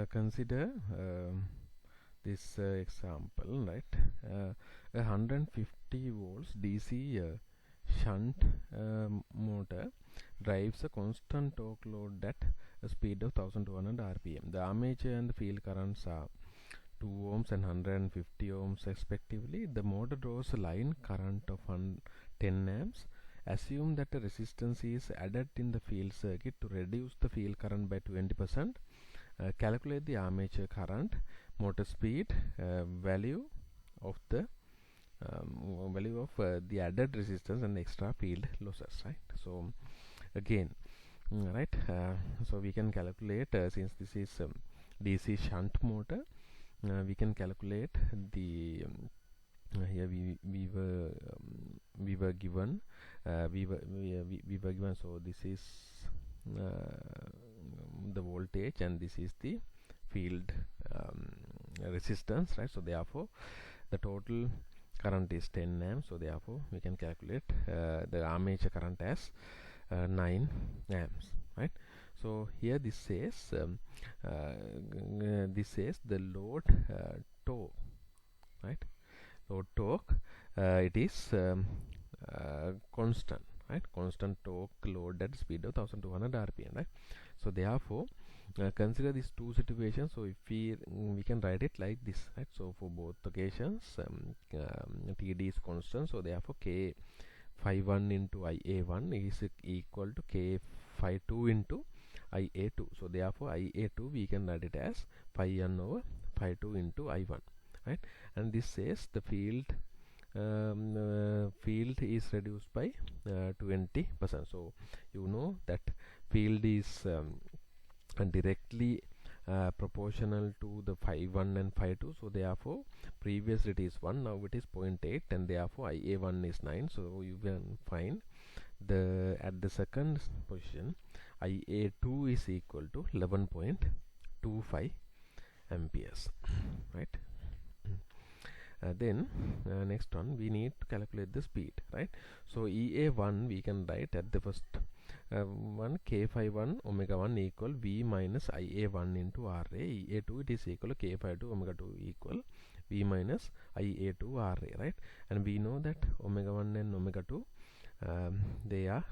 Consider this example, right? A 150 volts DC shunt motor drives a constant torque load at a speed of 1200 rpm. The armature and the field currents are 2 ohms and 150 ohms respectively. The motor draws a line current of 10 amps. Assume that a resistance is added in the field circuit to reduce the field current by 20%. Calculate the armature current, motor speed, value of the the added resistance and extra field losses, right? So again, right, so we can calculate, since this is DC shunt motor, we can calculate the here we were given so this is the voltage and this is the field resistance, right? So therefore the total current is 10 amps, so therefore we can calculate the armature current as 9 amps, right? So here this says the load torque, right? Load torque, it is constant, right? Constant torque load at speed of 1200 rpm, right? So therefore consider these two situations. So if we can write it like this, right? So for both occasions TD is constant, so therefore K phi1 into IA1 is equal to K phi2 into IA2. So therefore IA2 we can write it as phi1 over phi2 into I1, right? And this says the field is reduced by 20%. So you know that field is directly proportional to the phi1 and phi2. So therefore previously it is 1, now it is 0.8, and therefore IA1 is 9. So you can find the at the second position IA2 is equal to 11.25 amperes, right? Then next one, we need to calculate the speed, right? So EA1 we can write at the first one, K phi 1 omega 1 equal V minus IA1 into RA. EA2 it is equal to K phi 2 omega 2 equal V minus IA2 RA, right? And we know that omega 1 and omega 2 they are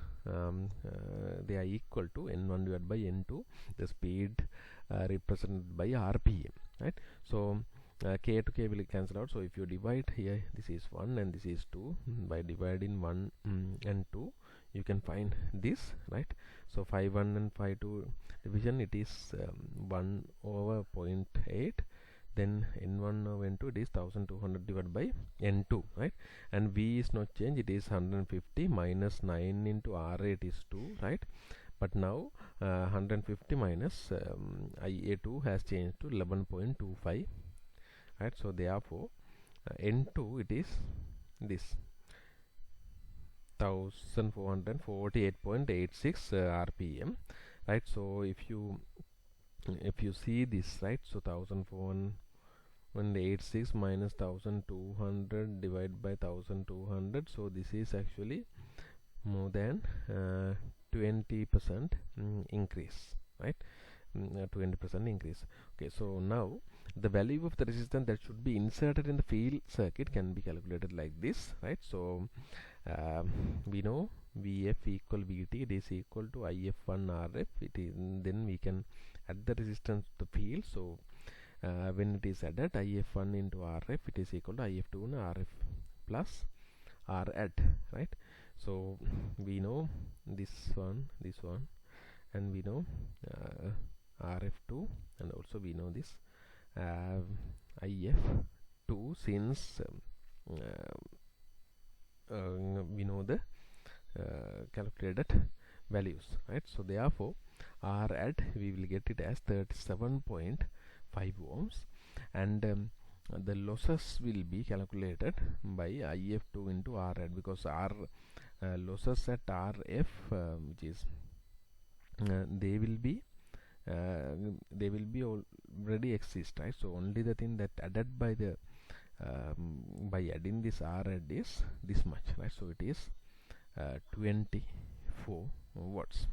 equal to N1 divided by N2, the speed represented by RPM, right? So K to K will cancel out. So if you divide here, this is 1 and this is 2, by dividing 1 and 2 you can find this, right? So phi 1 and phi 2 division, it is 1 over 0.8, then N1 over N2 it is 1200 divided by N2, right? And V is not changed, it is 150 minus 9 into RA, it is 2, right? But now 150 minus IA2 has changed to 11.25, right? So therefore N2 it is this 1448.86 rpm, right? So if you see this, right, so 1486 minus 1200 divided by 1200, so this is actually more than 20% increase, right? 20% increase. Okay, so now the value of the resistance that should be inserted in the field circuit can be calculated like this, right? So we know Vf equal Vt, it is equal to If1 Rf. It is, then we can add the resistance to the field. So when it is added, If1 into Rf, it is equal to If2 and Rf plus Rad, right? So we know this one, and we know Rf2, and also we know this If2, since we know the calculated values, right? So therefore Rad we will get it as 37.5 ohms, and the losses will be calculated by If2 into Rad, because losses at Rf which is they will be already exist, right? So only the thing that added by the by adding this Rad is this much, right? So it is 24 watts.